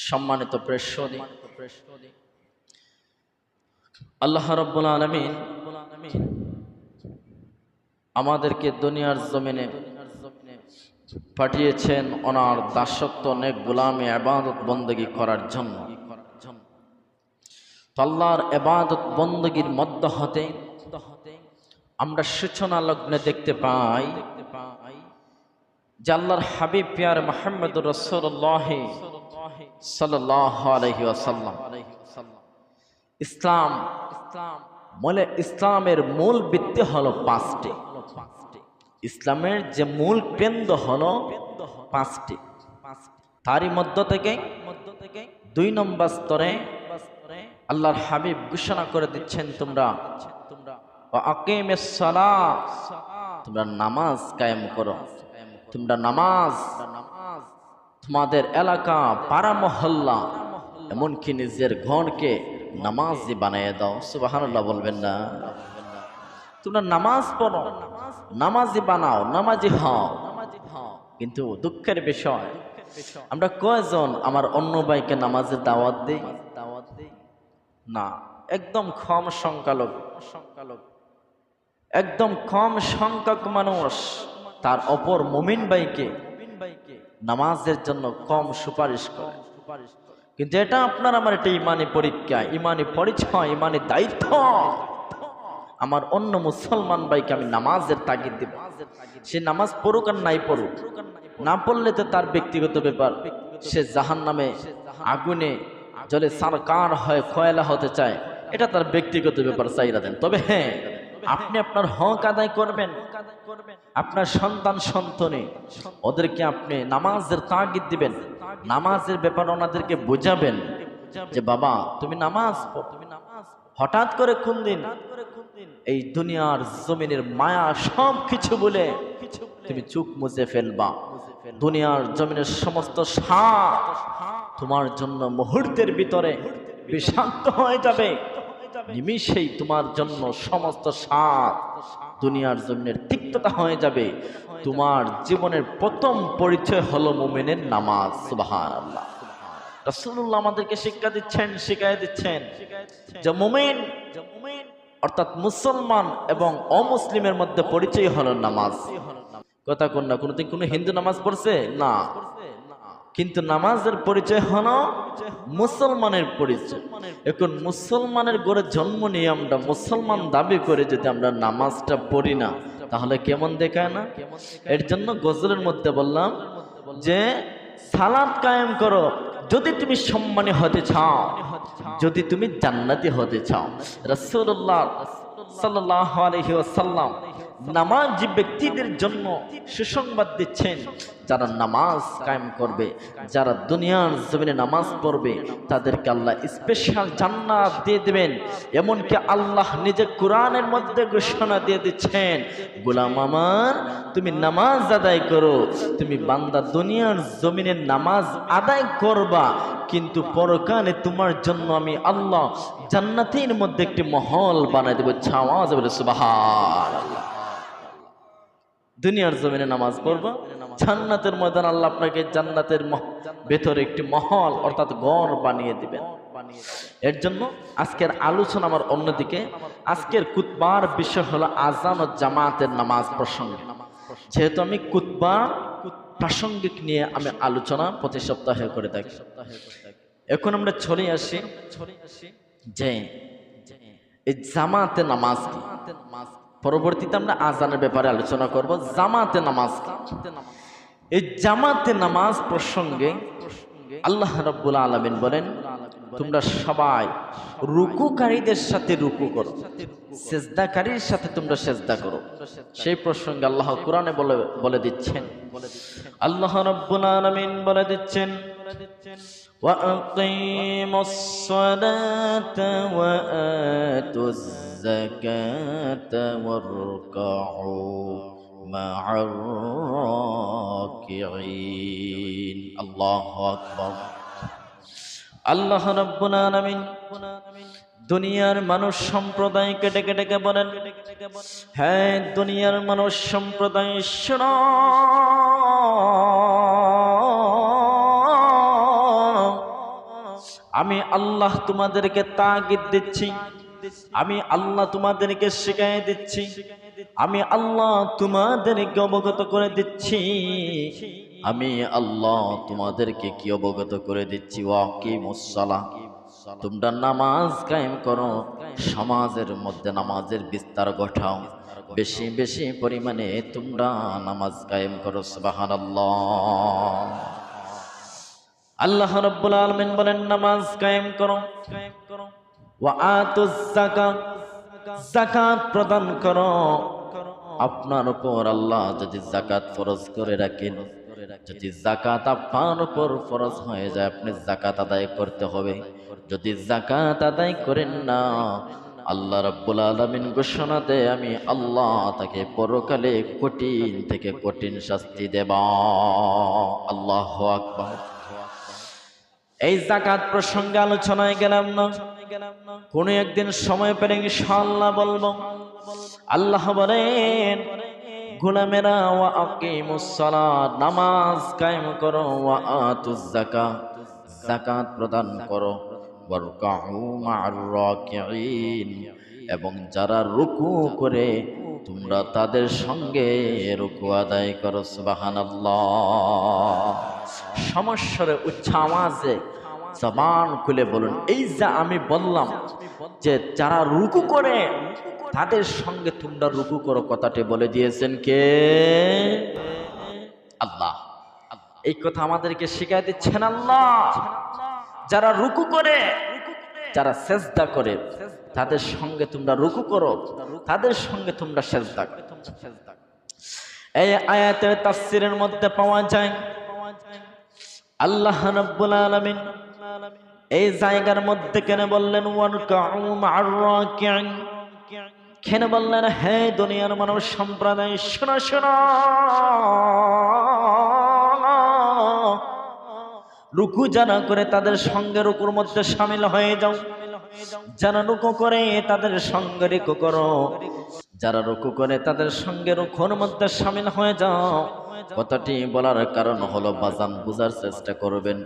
সম্মানিত প্রেক্ষক, আল্লাহ রাব্বুল আলামিন আমাদেরকে দুনিয়ার জমিনে পাঠিয়েছেন ওনার দাসত্ব নেক গোলামি ইবাদত বندگی করার জন্য। আল্লাহর ইবাদত বندگির মধ্য হতে আমরা সূচনা লগ্নে দেখতে পাই যে আল্লাহর হাবিব প্যার মুহাম্মদুর রাসূলুল্লাহ সাল্লাল্লাহু আলাইহি ওয়াসাল্লাম ইসলামের মূল ভিত্তি হলো পাঁচটি। ইসলামের যে মূল কেন্দ্র হলো পাঁচটি। তারই মধ্য থেকে ২ নম্বর স্তরে আল্লাহর হাবিব ঘোষণা করে দিচ্ছেন, তোমরা আকিমিস সালাহ, তোমরা নামাজ কায়েম করো। তোমরা নামাজ তোমাদের এলাকা পাড়া মহল্লা এমনকি নিজের ঘরকে নামাজি বানিয়ে দাও। সুবহানাল্লাহ বলবেন না? তোমরা নামাজ পড়ো, নামাজি বানাও, নামাজি হও। কিন্তু দুঃখের বিষয়, আমরা কয়জন আমার অন্য ভাইকে নামাজের দাওয়াত দেই? না, একদম কম সংখ্যালঘু, একদম কম সংখ্যক মানুষ তার অপর মুমিন ভাইকে নামাজের জন্য কম সুপারিশ করে। কিন্তু এটা আপনার আমার একটা ইমানি পরীক্ষা, ইমানি পরিচয়, ইমানি দায়িত্ব। আমার অন্য মুসলমান ভাইকে আমি নামাজের তাগিদ দিব। সে নামাজ পড়ুক আর নাই পড়ুক, না পড়লে তো তার ব্যক্তিগত ব্যাপার। সে জাহান্নামে আগুনে জলে সারকার হয়, কয়লা হতে চায়, এটা তার ব্যক্তিগত ব্যাপার, চাইরা দেন। তবে হ্যাঁ, আপনি আপনার হক আদায় করবেন। আপনার সন্তান সন্ততি ওদেরকে আপনি নামাজের তাগিদ দিবেন, নামাজের ব্যাপারে ওনাদেরকে বোঝাবেন যে বাবা তুমি নামাজ পড়ো। হঠাৎ করে কোন দিন এই দুনিয়ার জমিনের মায়া সব কিছু বলে তুমি চোখ মুছে ফেলবা। দুনিয়ার জমিনের সমস্ত স্বাদ তোমার জন্য মুহূর্তের ভিতরে বিষাক্ত হয়ে যাবে। নিমিষেই তোমার জন্য সমস্ত স্বাদ দুনিয়ার জমিনের তিক্ততা হয়ে যাবে। তোমার জীবনের প্রথম পরিচয় হলো মুমিনের নামাজ। সুবহানাল্লাহ। রাসূলুল্লাহ আমাদেরকে শিক্ষা দিচ্ছেন, শিখাই দিচ্ছেন যে মুমিন অর্থাৎ মুসলমান এবং অমুসলিমের মধ্যে পরিচয় হলো নামাজ। কথা কোন না, কোনদিন কোনো হিন্দু নামাজ পড়ছে? না। কিন্তু নামাজের পরিচয় হলো মুসলমানের পরিচয়। এখন মুসলমানের ঘরে জন্ম নিয়ে আমরা মুসলমান দাবি করে যদি আমরা নামাজটা পড়ি না, তাহলে কেমন দেখায় না? এর জন্য গজলের মধ্যে বললাম যে সালাত কায়েম করো যদি তুমি সম্মানী হতে চাও, যদি তুমি জান্নাতি হতে চাও। রাসূলুল্লাহ সাল্লাল্লাহু আলাইহি ওয়াসাল্লাম নামাজি ব্যক্তিদের জন্য সুসংবাদ দিচ্ছেন, যারা নামাজ কায়েম করবে, যারা দুনিয়ার জমিনে নামাজ পড়বে, তাদেরকে আল্লাহ স্পেশাল জান্নাত দিয়ে দেবেন। এমনকি আল্লাহ নিজে কোরআনের মধ্যে ঘোষণা দিয়ে দিচ্ছেন, গোলাম আমার তুমি নামাজ আদায় করো। তুমি বান্দা দুনিয়ার জমিনে নামাজ আদায় করবা, কিন্তু পরকালে তোমার জন্য আমি আল্লাহ জান্নাতের মধ্যে একটি মহল বানাই দেব। আওয়াজ বলে সুবহানাল্লাহ। দুনিয়ার জমিনে নামাজ পড়বা, জান্নাতের ময়দান আল্লাহ আপনাকে জান্নাতের ভেতরে একটি মহল অর্থাৎ ঘর বানিয়ে দিবেন। এর জন্য আজকের আলোচনা আমার অন্যদিকে। আজকের খুতবার বিষয় হলো আযান ও জামাতের নামাজ প্রসঙ্গে। যেহেতু আমি খুতবা প্রাসঙ্গিক নিয়ে আমি আলোচনা প্রতি সপ্তাহে করে থাকি। এখন আমরা চলে আসি যে এই জামাতে নামাজ কি। পরবর্তীতে আমরা আযানের ব্যাপারে আলোচনা করব। জামাতে নামাজ কি? এই জামাতে নামাজ প্রসঙ্গে আল্লাহ রাব্বুল আলামিন বলেন, তোমরা সবাই রুকুকারীদের সাথে রুকু করো, সিজদাকারীর সাথে তোমরা সিজদা করো। সেই প্রসঙ্গে আল্লাহ কোরআনে বলে দিচ্ছেন, আল্লাহ রাব্বুল আলামিন বলে দিচ্ছেন, ওয়া আকিমুস সালাতা ওয়া আতুজ যাকাতা ওয়ারকাউ মা'আর রাকিঈন। আল্লাহু আকবার। আল্লাহ রাব্বুল আলামিন দুনিয়ার মানুষ সম্প্রদায়কে ডেকে ডেকে বলেন, হ্যাঁ দুনিয়ার মানুষ সম্প্রদায় শোনো, আমি আল্লাহ তোমাদেরকে তাগিদ দিচ্ছি, আমি আল্লাহ তোমাদেরকে শিখিয়ে দিচ্ছি, আমি আল্লাহ তোমাদেরকে অবগত করে দিচ্ছি, আমি আল্লাহ তোমাদেরকে কি অবগত করে দিচ্ছি, ওয়াকিমুস সালাহ, তোমরা নামাজ কায়েম করো, সমাজের মধ্যে নামাজের বিস্তার ঘটাও, বেশি বেশি পরিমাণে তোমরা নামাজ কায়েম করো। সুবহানাল্লাহ। আল্লাহ রাব্বুল আলামিন বলেন নামাজ কায়েম করো, ওয়া আতুজ যাকাত, যাকাত প্রদান করো। আপনার উপর আল্লাহ যদি যাকাত ফরজ করে রাখেন, যদি যাকাত আপনার উপর ফরজ হয়ে যায়, আপনি যাকাত আদায় করতে হবে। যদি যাকাত আদায় করেন না, আল্লাহ রাব্বুল আলামিন ঘোষণা দেয়, আমি আল্লাহ তাকে পরকালে কঠিন থেকে কঠিন শাস্তি দেব। আল্লাহু আকবার। এই যাকাত প্রসঙ্গে আলোচনায় গেলাম না, কোন একদিন সময় পেলে ইনশাআল্লাহ বলবো। আল্লাহ বলেন গোলামেরা, ওয়া আকিমুস সালাত, নামাজ কায়েম করো, ওয়া আতুজ যাকাত, যাকাত প্রদান করো, ওয়ারকাউ মা'আর রাকিঈন, এবং যারা রুকু করে তোমরা তাদের সঙ্গে রুকু আদায় করো। সুবহানাল্লাহ। সমস্বরে উচ্চ আওয়াজে জবান খুলে বলুন, এই যে আমি বললাম যে যারা রুকু করে তাদের সঙ্গে তোমরা রুকু করো, কথাটি বলে দিয়েছেন কে? আল্লাহ। এই কথা আমাদেরকে শিখিয়ে দিচ্ছেন আল্লাহ। যারা রুকু করে, যারা সেজদা করে তাদের সঙ্গে তোমরা রুকু করো, তাদের সঙ্গে তোমরা সেজদা করো। এই আয়াতের তাফসীরের মধ্যে পাওয়া যায় আল্লাহ রাব্বুল আলামিন এই জায়গার মধ্যে কেন বললেন ওয়ারকাউ মা'আর রাকিঈন, কেন বললেন হে দুনিয়ার মানব সম্প্রদায়, শোনো শোনো, রুকু যারা করে তাদের সঙ্গে রুকুর মধ্যে শামিল হয়ে যাও, যারা রুকু করে তাদের সঙ্গে রুকু করো, যারা রুকু করে তাদের সঙ্গে রুকুর মধ্যে শামিল হয়ে যাও। কথাটি বলার কারণ হলো বাজান বুঝার চেষ্টা করবেন।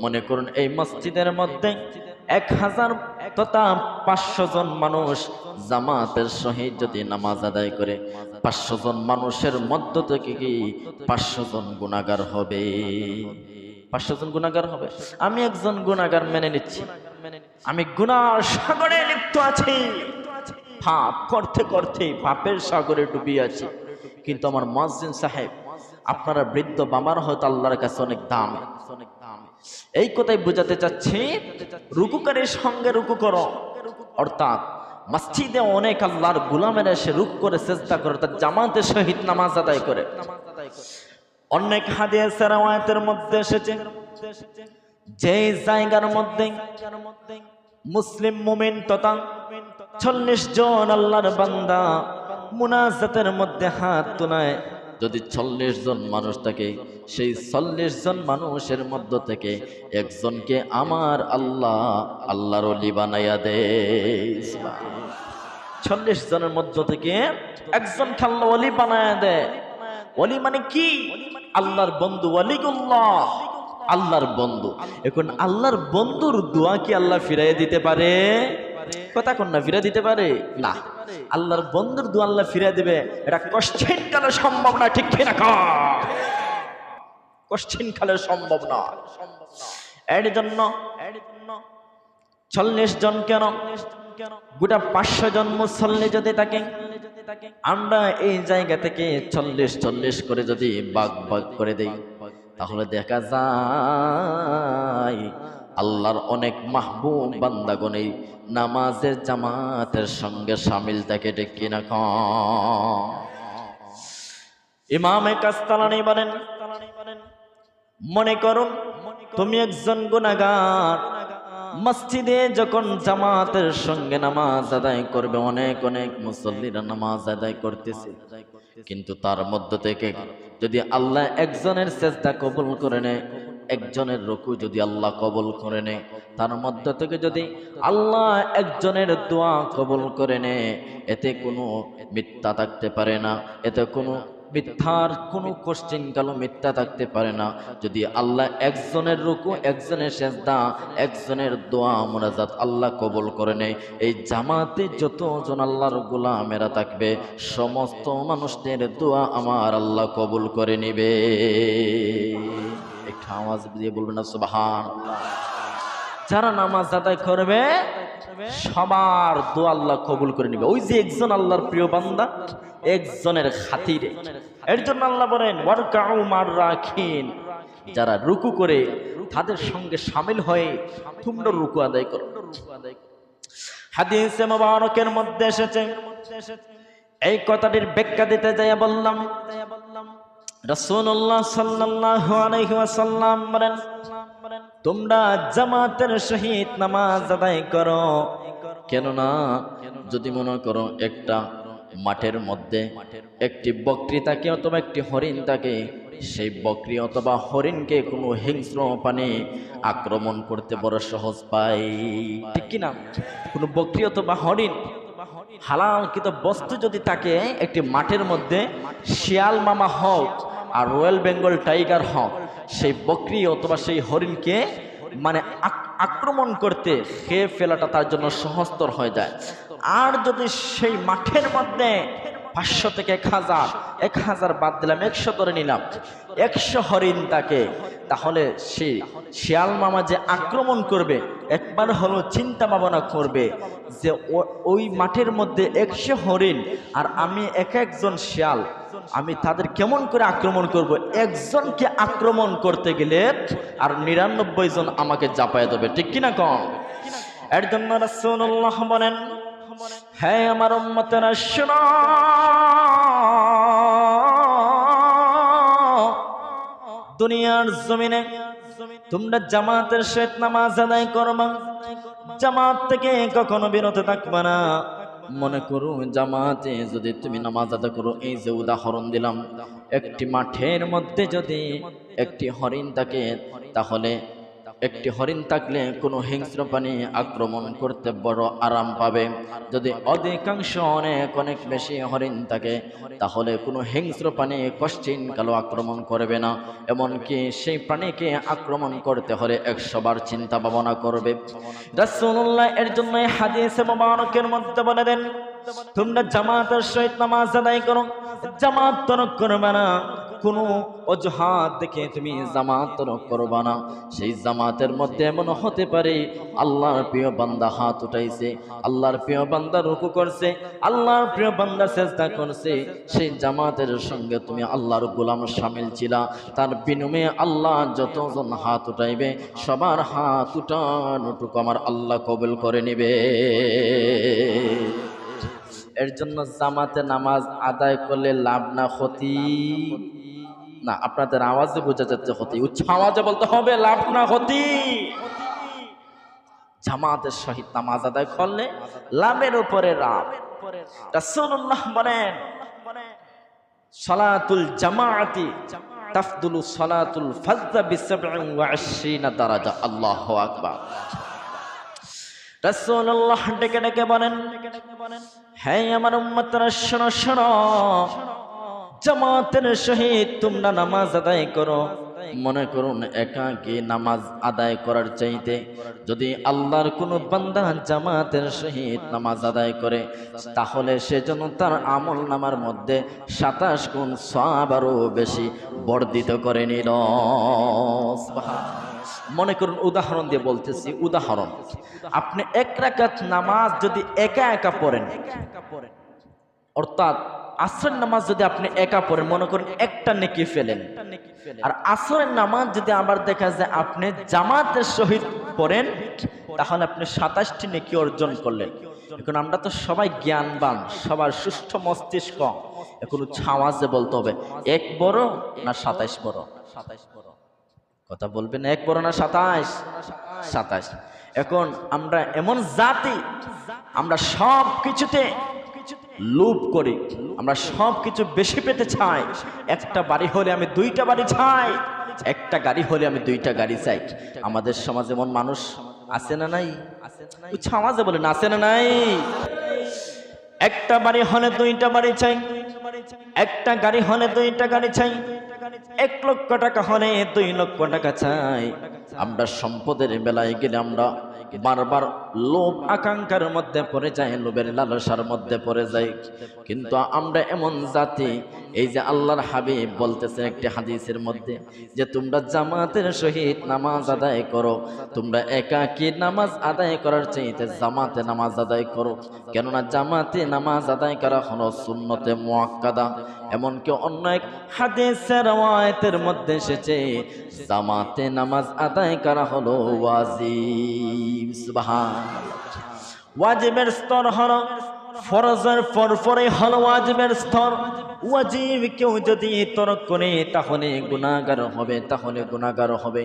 মনে করুন এই মসজিদের মধ্যে 1000 তথা 500 জন মানুষ জামাতের সহিত যদি নামাজ আদায় করে, 500 জন মানুষের মধ্য থেকে কি 500 জন গুনাহগার হবে? 500 জন গুনাহগার হবে। আমি একজন গুনাহগার মেনে নিচ্ছি, আমি গুনার সাগরে লিপ্ত আছি, পাপ করতে করতে পাপের সাগরে ডুবে আছি, কিন্তু আমার মুয়াজ্জিন সাহেব, আপনারা বৃদ্ধ বাবার হয়তো আল্লাহর কাছে অনেক দাম। এই কথাই বোঝাতে চাচ্ছি, রুকুকারীর সঙ্গে রুকু করো, অর্থাৎ মসজিদে অনেক আল্লাহর গোলামেরা এসে রুকু করে সেজদা করে, তার জামাতের সহিত নামাজ আদায় করে। অনেক হাদিসের আয়াতের মধ্যে এসেছে যে জায়গার মধ্যে মুসলিম মুমিন তথা 40 জন আল্লাহর বান্দা মুনাজাতের মধ্যে হাত তোলায়, যদি 40 জন মানুষ থাকে, সেই 40 জন মানুষের মধ্য থেকে একজনকে আমার আল্লাহ আল্লাহর ওলি বানাইয়া দেয়। 40 জনের মধ্য থেকে একজনকে আল্লাহ ওলি বানাইয়া দেয়। ওলি মানে কি? আল্লাহর বন্ধু, ওয়ালিউল্লাহ, আল্লাহর বন্ধু। এখন আল্লাহর বন্ধুর দোয়া কি আল্লাহ ফিরাইয়া দিতে পারে? কথা কোন না, ফিরে দিতে পারে না। আল্লাহর বন্ধুর দোয়া আল্লাহ ফিরে দিবে, এটা কষ্টিন কালে সম্ভব না, ঠিক কিনা? কষ্টিন কালে সম্ভব না। এর জন্য 40 জন কেন, গোটা 500 জন মুসল্লি যদি থাকে, আমরা এই জায়গা থেকে 40 করে যদি ভাগ ভাগ করে দেই, তাহলে দেখা যায় আল্লাহর অনেক মাহবুব বান্দাগণ এই নামাজের জামাতের সঙ্গে শামিল থাকে, ঠিক কিনা? ইমামে কাস্তালানী বলেন, মনে করুন তুমি একজন গুনাহগার, মসজিদে যখন জামাতের সঙ্গে নামাজ আদায় করবে, অনেক অনেক মুসল্লিরা নামাজ আদায় করতেছে, কিন্তু তার মধ্য থেকে যদি আল্লাহ একজনের সেজদা কবুল করে নেয়, একজনের রুকু যদি আল্লাহ কবুল করে নেয়, তার মধ্য থেকে যদি আল্লাহ একজনের দোয়া কবুল করে নেয়, এতে কোনো মিথ্যা থাকতে পারে না, এতে কোনো মিথ্যার কোনো কোশ্চেন কালো মিথ্যা থাকতে পারে না। যদি আল্লাহ একজনের রুকু, একজনের সেজদা, একজনের দোয়া মুনাজাত আল্লাহ কবুল করে নেয়, এই জামাতে যতজন আল্লাহর গোলামেরা থাকবে সমস্ত মানুষদের দোয়া আমার আল্লাহ কবুল করে নেবে। একটু আওয়াজ দিয়ে বলবেন না সুবহানাল্লাহ। যারা নামাজ আদায় করবে সবার দোয়া আল্লাহ কবুল করে নেবে। ওই যে একজন আল্লাহর প্রিয় বান্দা, একজনের খাতিরে। এর জন্য আল্লাহ বলেন ওয়ারকাউ মার রাখিন, যারা রুকু করে তাদের সঙ্গে শামিল হয়ে তোমরা রুকু আদায় করো। হাদিসে মুবারকের মধ্যে এসেছে, এই কথাটির ব্যাখ্যা দিতে যাই বললাম রাসূলুল্লাহ সাল্লাল্লাহু আলাইহি ওয়াসাল্লাম বলেন, তোমরা জামাতের সহিত নামাজ আদায় করো। কেননা যদি মনে করো একটা মাঠের মধ্যে একটি বকরি থাকে অথবা একটি হরিণ থাকে, সেই বকরি অথবা হরিণকে কোনো হিংস্র প্রাণী আক্রমণ করতে বড় সহজ পায়, ঠিক কিনা? কোনো বকরি অথবা হরিণ হালালকৃত বস্তু যদি থাকে একটি মাঠের মধ্যে, শিয়াল মামা হোক আর রয়্যাল বেঙ্গল টাইগার হোক, সেই বকরি অথবা সেই হরিণকে মানে আক্রমণ করতে, খেয়ে ফেলাটা তার জন্য সহজতর হয়ে যায়। আর যদি সেই মাঠের মধ্যে 500 থেকে 1000 বাদ দিলাম 100 ধরে নিলাম, 100 হরিণ থাকে, তাহলে সেই শিয়াল মামা যে আক্রমণ করবে একবার হলো চিন্তা ভাবনা করবে যে ওই মাঠের মধ্যে 100 হরিণ আর আমি একজন শিয়াল, আমি তাদের কেমন করে আক্রমণ করব? একজনকে আক্রমণ করতে গেলে আর 99 জন আমাকে জাপায় দেবে, ঠিক কিনা কম? এর জন্য রাসূলুল্লাহ বলেন, হ্যাঁ আমার উম্মতেরা শোনো, দুনিয়ার জমিনে তোমরা জামাতের সহিত নামাজ আদায় করবা, জামাত থেকে কখনো বিরত থাকবা না। মনে করো জামাতে যদি তুমি নামাজ আদায় করো, এই যে উদাহরণ দিলাম, একটি মাঠের মধ্যে যদি একটি হরিণ থাকে, তাহলে একটি হরিণ থাকলে কোনো হিংস্র প্রাণী আক্রমণ করতে বড় আরাম পাবে। যদি অধিকাংশ অনেক বেশি হরিণ থাকে, তাহলে কোনো হিংস্র প্রাণী কষ্টিন কালো আক্রমণ করবে না। এমনকি সেই প্রাণীকে আক্রমণ করতে হলে 100 বার চিন্তা ভাবনা করবে। রাসূলুল্লাহ এর জন্য হাদিসে মুবারকের মধ্যে বলে দেন, তোমরা জামাতের সহিত নামাজ আদায় করো, জামাত তরক করবে না। কোনো অজুহাত দেখে তুমি জামাত তরক করবা না। সেই জামাতের মধ্যে এমন হতে পারে আল্লাহর প্রিয় বান্দা হাত উঠাইছে, আল্লাহর প্রিয় বান্দা রুকু করছে, আল্লাহর প্রিয় বান্দা সেজদা করছে, সেই জামাতের সঙ্গে তুমি আল্লাহর গোলাম শামিল ছিলা। তার বিনিময়ে আল্লাহ যতজন হাত উঠাইবে সবার হাত উঠানোটুকু আমার আল্লাহ কবুল করে নেবে। এর জন্য জামাতে নামাজ আদায় করলে লাভ না ক্ষতি? না, আপনাদের আওয়াজে বোঝা যাচ্ছে ক্ষতি। উচ্চ আওয়াজে বলতে হবে লাভ না ক্ষতি। জামাতের সহিত নামাজ আদায় করলে লাভের উপরে লাভ। রাসূলুল্লাহ বলেন, সালাতুল জামাআতি তাফদুলু সালাতুল ফাজর বি27 দারাজা। আল্লাহু আকবার। রাসূলুল্লাহ ডেকে ডেকে বলেন, হ্যাঁ আমার উম্মতরা শোনো শোনো, জামাতের সহিত তোমরা নামাজ আদায় করো। মনে করুন একাকী নামাজ আদায় করার চাইতে যদি আল্লাহর কোনো বান্দা জামাতের সহিত নামাজ আদায় করে, তাহলে সেজন্য তার আমল নামার মধ্যে 27 গুণ সওয়াব আরো বেশি বর্ধিত করে নিল। মনে করুন উদাহরণ দিয়ে বলতেছি, উদাহরণ, আপনি 1 রাকাত নামাজ যদি একা একা পড়েন, অর্থাৎ আসরের নামাজ যদি আপনি একা পড়েন, মনে করেন একটা নেকি ফেলেন। আর আসরের নামাজ যদি আবার দেখা যায় আপনি জামাতের সহিত পড়েন, তাহলে আপনি 27টি নেকি অর্জন করলেন। এখন আমরা তো সবাই জ্ঞানবান, সবার সুষ্ঠু মস্তিষ্ক, এখন আওয়াজে বলতে হবে 1 বড় না 27 বড়? কথা বলবেন, 1 বড় না 27? এখন আমরা এমন জাতি, আমরা সব কিছুতে লোভ করি, আমরা সব কিছু বেশি পেতে চাই। একটা বাড়ি হলে আমি 2টা বাড়ি চাই, একটা গাড়ি হলে আমি 2টা গাড়ি চাই। আমাদের সমাজে এমন মানুষ আছে না নাই? সমাজে বলেন আছে না নাই? একটা বাড়ি হলে 2টা বাড়ি চাই, একটা গাড়ি হলে 2টা গাড়ি চাই, 1 লক্ষ টাকা হলে 2 লক্ষ টাকা চাই। আমরা সম্পদের বেলায় গেলে আমরা বারবার লোভ আকাঙ্ক্ষার মধ্যে পড়ে যাই, লোভের লালসার মধ্যে পড়ে যাই। কিন্তু আমরা এমন জাতি, এই যে আল্লাহর হাবিব বলতেছেন একটি হাদিসের মধ্যে যে তোমরা জামাতের সহিত নামাজ আদায় করো, তোমরা একাকী নামাজ আদায় করার চাইতে জামাতে নামাজ আদায় করো। কেননা জামাতে নামাজ আদায় করা হলো সুন্নতে মুআক্কাদা। এমনকি অন্য এক হাদিসের রওয়ায়াতের মধ্যে এসেছে জামাতে নামাজ আদায় করা হলো ওয়াজিব। সুবহানাল্লাহ। ওয়াজিবের স্তর হলো ফরজের পরে হলো ওয়াজিবের স্তর। ওয়াজিব কেউ যদি তরক করে তাহলে গুনাহগার হবে, তাহলে গুনাহগার হবে।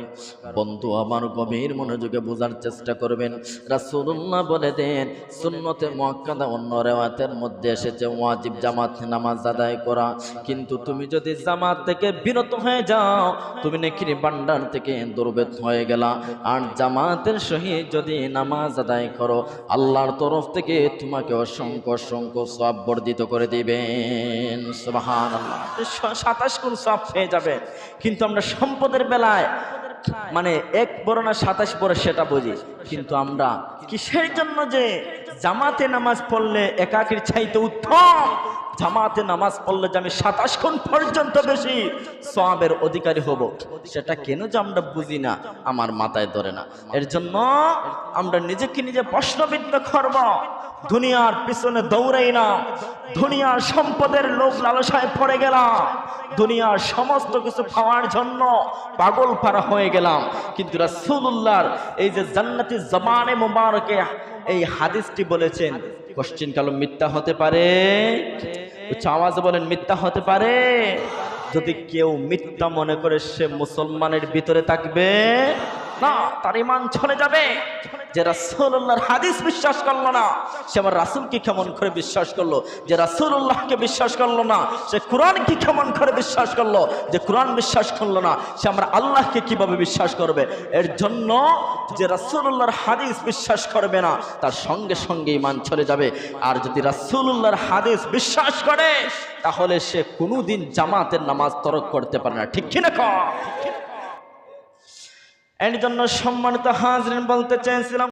বন্ধু আমার গভীর মনোযোগে বোঝার চেষ্টা করবেন। রাসূলুল্লাহ বলে দেন সুন্নতে মুআক্কাদা অন্য রিওয়ায়াতের মধ্যে এসেছে ওয়াজিব জামাত নামাজ আদায় করা। কিন্তু তুমি যদি জামাত থেকে বিরত হয়ে যাও, তুমি নেকির ভান্ডার থেকে দূরবেত হয়ে গেলা। আর জামাতের সহিত যদি নামাজ আদায় করো, আল্লাহর তরফ থেকে তোমাকে অসংখ্য অসংখ্য সওয়াব বর্ধিত করে দিবেন। সুবহানাল্লাহ। 27 গুণ সওয়াব পেয়ে যাবে। কিন্তু আমরা সম্পদের বেলায় মানে 1 বড় না 27 বড় সেটা বুঝি, কিন্তু আমরা কিসের জন্য যে জামাতে নামাজ পড়লে একাকীর চাইতে উত্তম, জামাতে নামাজ পড়লে যে আমি 27 গুণ পর্যন্ত বেশি সওয়াবের অধিকারী হব, সেটা কেন যে আমরা বুঝি না, আমার মাথায় ধরে না। এর জন্য আমরা নিজেকে নিজে প্রশ্নবিদ্ধ করব। দুনিয়ার পিছনে দৌড়াই না, দুনিয়ার সম্পদের লোভ লালসায় পড়ে গেলাম, দুনিয়ার সমস্ত কিছু পাওয়ার জন্য পাগল পারা হয়ে গেলাম। কিন্তু রাসূলুল্লাহর এই যে জান্নাতি জবানে মুবারকে এই হাদিসটি বলেছেন, কোশ্চিন কালো মিথ্যা হতে পারে? উচ্চ আওয়াজে বলেন মিথ্যা হতে পারে? যদি কেউ মিথ্যা মনে করে সে মুসলমানের ভিতরে থাকবে না, তার ঈমান চলে যাবে। যে রাসূলুল্লাহর হাদিস বিশ্বাস করলো না, সে আমার রাসূলকে কেমন করে বিশ্বাস করলো? যে রাসূলুল্লাহকে বিশ্বাস করলো না, সে কোরআনকে কেমন করে বিশ্বাস করলো? যে কোরআন বিশ্বাস করলো না, সে আমার আল্লাহকে কিভাবে বিশ্বাস করবে? এর জন্য যে রাসূলুল্লাহর হাদিস বিশ্বাস করবে না, তার সঙ্গে সঙ্গে ঈমান চলে যাবে। আর যদি রাসূলুল্লাহর হাদিস বিশ্বাস করে, তাহলে সে কোনোদিন জামাতের নামাজ তরক করতে পারে না। ঠিক কিনা কও? এর জন্য সম্মানিত হাজরিন বলতে চেয়েছিলাম,